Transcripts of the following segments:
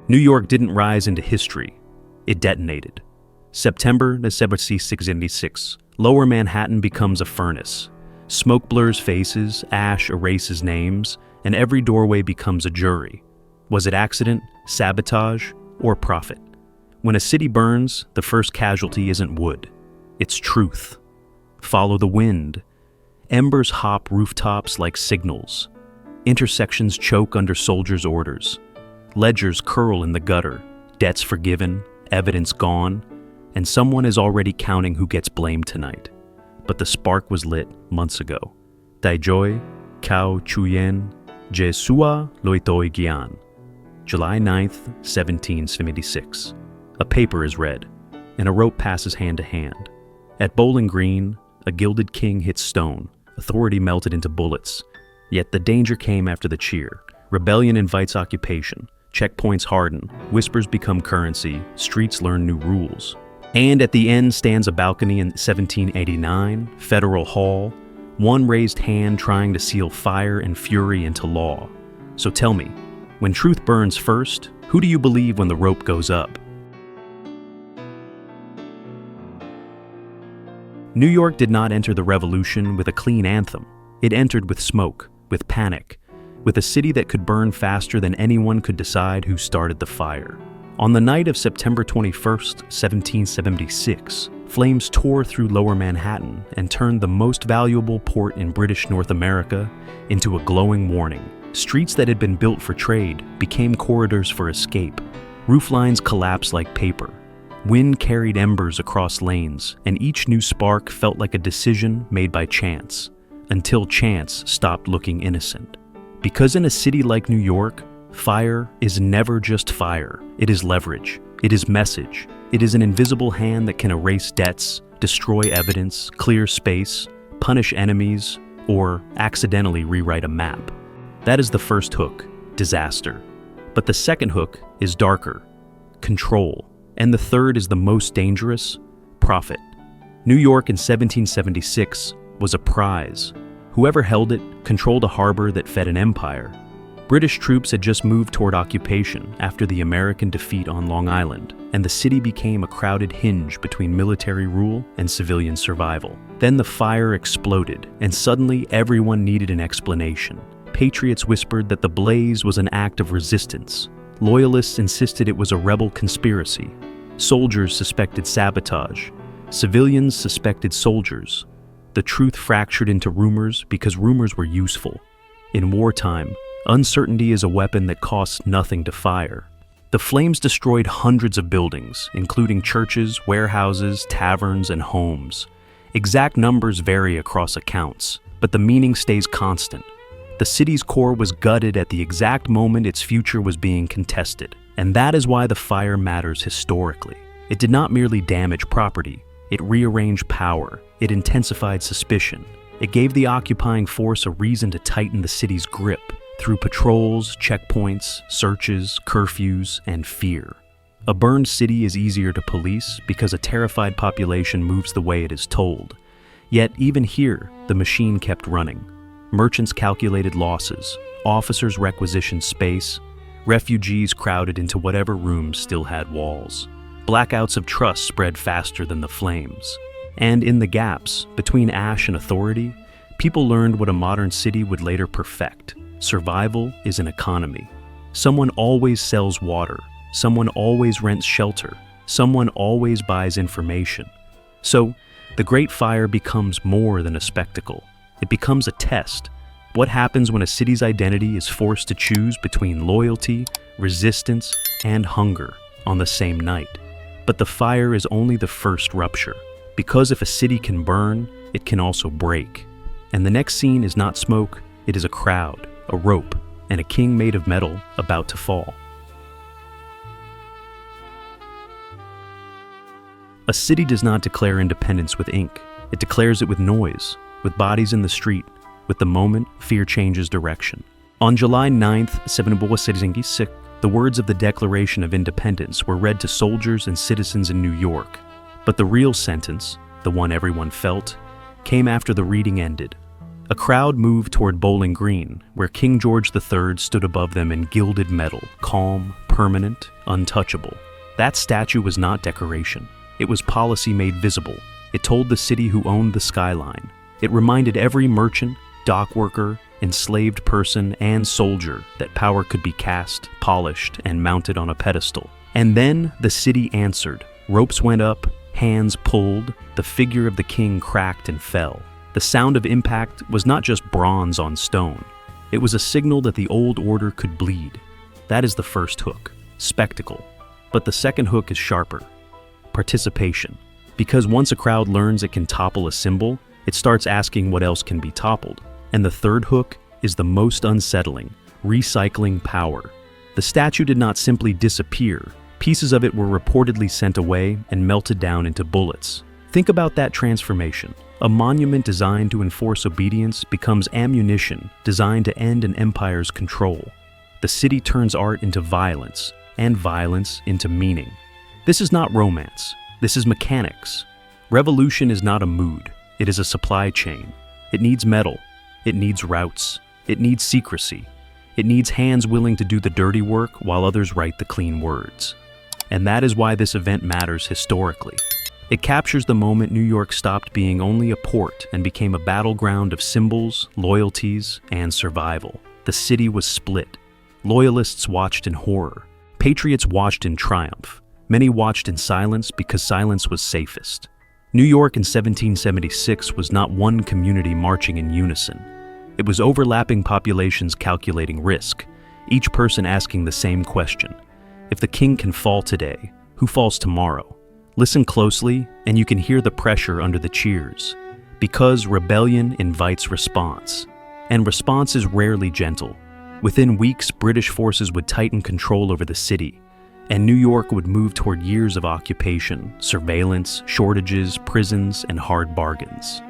New York didn't rise into history. It detonated. September 1776, Lower Manhattan becomes a furnace. Smoke blurs faces, ash erases names, and every doorway becomes a jury. Was it accident, sabotage, or profit? When a city burns, the first casualty isn't wood. It's truth. Follow the wind. Embers hop rooftops like signals. Intersections choke under soldiers' orders. Ledgers curl in the gutter, debts forgiven, evidence gone, and someone is already counting who gets blamed tonight. But the spark was lit months ago. Daijoy, Kao Chuyen, Jesua Loitoi Gian. July 9th, 1776. A paper is read, and a rope passes hand to hand. At Bowling Green, a gilded king hits stone. Authority melted into bullets. Yet the danger came after the cheer. Rebellion invites occupation. Checkpoints harden. Whispers become currency. Streets learn new rules. And at the end stands a balcony in 1789, Federal Hall, one raised hand trying to seal fire and fury into law. So tell me, when truth burns first, who do you believe when the rope goes up? New York did not enter the revolution with a clean anthem. It entered with smoke, with panic, with a city that could burn faster than anyone could decide who started the fire. On the night of September 21st, 1776, flames tore through Lower Manhattan and turned the most valuable port in British North America into a glowing warning. Streets that had been built for trade became corridors for escape. Rooflines collapsed like paper. Wind carried embers across lanes, and each new spark felt like a decision made by chance, until chance stopped looking innocent. Because in a city like New York, fire is never just fire. It is leverage. It is message. It is an invisible hand that can erase debts, destroy evidence, clear space, punish enemies, or accidentally rewrite a map. That is the first hook, disaster. But the second hook is darker, control. And the third is the most dangerous, profit. New York in 1776 was a prize. Whoever held it controlled a harbor that fed an empire. British troops had just moved toward occupation after the American defeat on Long Island, and the city became a crowded hinge between military rule and civilian survival. Then the fire exploded, and suddenly everyone needed an explanation. Patriots whispered that the blaze was an act of resistance. Loyalists insisted it was a rebel conspiracy. Soldiers suspected sabotage. Civilians suspected soldiers. The truth fractured into rumors because rumors were useful. In wartime, uncertainty is a weapon that costs nothing to fire. The flames destroyed hundreds of buildings, including churches, warehouses, taverns, and homes. Exact numbers vary across accounts, but the meaning stays constant. The city's core was gutted at the exact moment its future was being contested, and that is why the fire matters historically. It did not merely damage property, it rearranged power, it intensified suspicion. It gave the occupying force a reason to tighten the city's grip through patrols, checkpoints, searches, curfews, and fear. A burned city is easier to police because a terrified population moves the way it is told. Yet even here, the machine kept running. Merchants calculated losses, officers requisitioned space, refugees crowded into whatever rooms still had walls. Blackouts of trust spread faster than the flames. And in the gaps between ash and authority, people learned what a modern city would later perfect. Survival is an economy. Someone always sells water. Someone always rents shelter. Someone always buys information. So, the Great Fire becomes more than a spectacle. It becomes a test. What happens when a city's identity is forced to choose between loyalty, resistance, and hunger on the same night? But the fire is only the first rupture, because if a city can burn, it can also break. And the next scene is not smoke, it is a crowd, a rope, and a king made of metal about to fall. A city does not declare independence with ink. It declares it with noise, with bodies in the street. With the moment, fear changes direction. On July 9th, 1776, the words of the Declaration of Independence were read to soldiers and citizens in New York. But the real sentence, the one everyone felt, came after the reading ended. A crowd moved toward Bowling Green, where King George III stood above them in gilded metal, calm, permanent, untouchable. That statue was not decoration. It was policy made visible. It told the city who owned the skyline. It reminded every merchant, dock worker, enslaved person, and soldier that power could be cast, polished, and mounted on a pedestal. And then the city answered. Ropes went up, hands pulled, the figure of the king cracked and fell. The sound of impact was not just bronze on stone. It was a signal that the old order could bleed. That is the first hook, spectacle. But the second hook is sharper, participation. Because once a crowd learns it can topple a symbol, it starts asking what else can be toppled. And the third hook is the most unsettling, recycling power. The statue did not simply disappear. Pieces of it were reportedly sent away and melted down into bullets. Think about that transformation. A monument designed to enforce obedience becomes ammunition designed to end an empire's control. The city turns art into violence, and violence into meaning. This is not romance. This is mechanics. Revolution is not a mood. It is a supply chain. It needs metal. It needs routes. It needs secrecy. It needs hands willing to do the dirty work while others write the clean words. And that is why this event matters historically. It captures the moment New York stopped being only a port and became a battleground of symbols, loyalties, and survival. The city was split. Loyalists watched in horror. Patriots watched in triumph. Many watched in silence because silence was safest. New York in 1776 was not one community marching in unison. It was overlapping populations calculating risk, each person asking the same question. If the king can fall today, who falls tomorrow? Listen closely, and you can hear the pressure under the cheers. Because rebellion invites response. And response is rarely gentle. Within weeks, British forces would tighten control over the city, and New York would move toward years of occupation, surveillance, shortages, prisons, and hard bargains.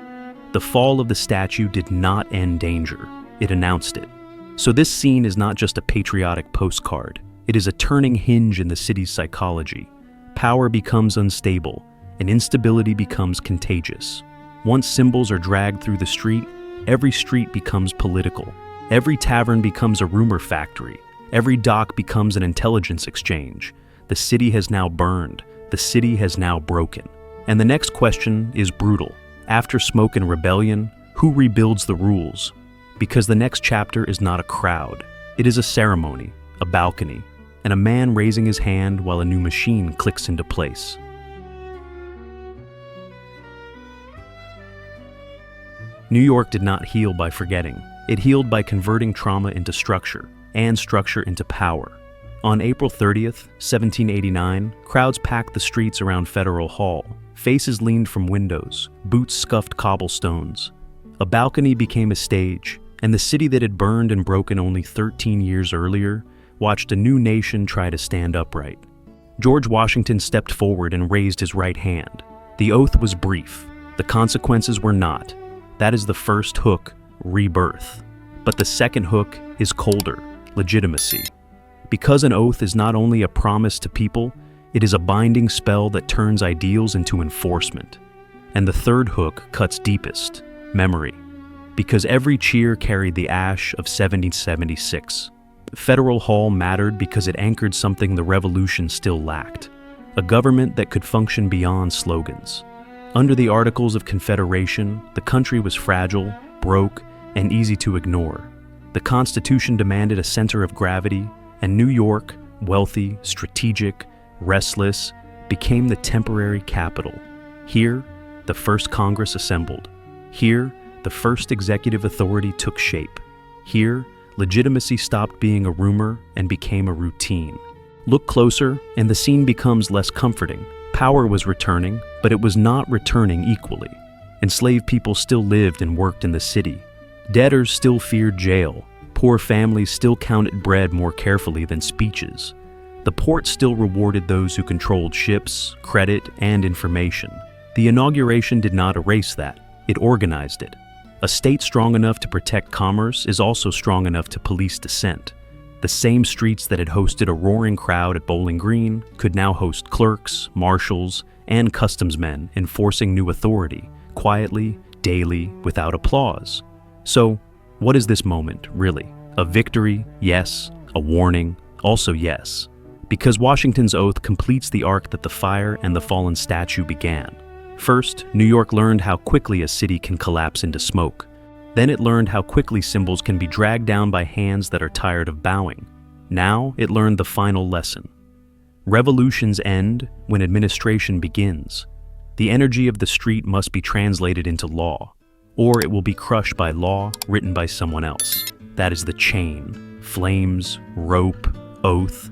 The fall of the statue did not end danger. It announced it. So this scene is not just a patriotic postcard. It is a turning hinge in the city's psychology. Power becomes unstable, and instability becomes contagious. Once symbols are dragged through the street, every street becomes political. Every tavern becomes a rumor factory. Every dock becomes an intelligence exchange. The city has now burned. The city has now broken. And the next question is brutal. After smoke and rebellion, who rebuilds the rules? Because the next chapter is not a crowd. It is a ceremony, a balcony, and a man raising his hand while a new machine clicks into place. New York did not heal by forgetting. It healed by converting trauma into structure, and structure into power. On April 30th, 1789, crowds packed the streets around Federal Hall. Faces leaned from windows, boots scuffed cobblestones. A balcony became a stage, and the city that had burned and broken only 13 years earlier watched a new nation try to stand upright. George Washington stepped forward and raised his right hand. The oath was brief. The consequences were not. That is the first hook, rebirth. But the second hook is colder, legitimacy. Because an oath is not only a promise to people, it is a binding spell that turns ideals into enforcement. And the third hook cuts deepest, memory. Because every cheer carried the ash of 1776. Federal Hall mattered because it anchored something the revolution still lacked. A government that could function beyond slogans. Under the Articles of Confederation, the country was fragile, broke, and easy to ignore. The Constitution demanded a center of gravity, and New York, wealthy, strategic, restless, became the temporary capital. Here, the first Congress assembled. Here, the first executive authority took shape. Here, legitimacy stopped being a rumor and became a routine. Look closer, and the scene becomes less comforting. Power was returning, but it was not returning equally. Enslaved people still lived and worked in the city. Debtors still feared jail. Poor families still counted bread more carefully than speeches. The port still rewarded those who controlled ships, credit, and information. The Inauguration did not erase that. It organized it. A state strong enough to protect commerce is also strong enough to police dissent. The same streets that had hosted a roaring crowd at Bowling Green could now host clerks, marshals, and customs men enforcing new authority, quietly, daily, without applause. So, what is this moment, really? A victory? Yes. A warning? Also yes. Because Washington's oath completes the arc that the fire and the fallen statue began. First, New York learned how quickly a city can collapse into smoke. Then it learned how quickly symbols can be dragged down by hands that are tired of bowing. Now it learned the final lesson. Revolutions end when administration begins. The energy of the street must be translated into law, or it will be crushed by law written by someone else. That is the chain, flames, rope, oath,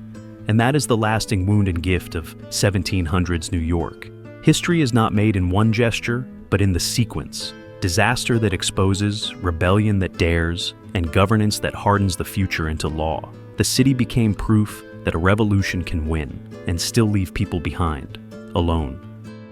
and that is the lasting wound and gift of 1700s New York. History is not made in one gesture, but in the sequence. Disaster that exposes, rebellion that dares, and governance that hardens the future into law. The city became proof that a revolution can win and still leave people behind, alone.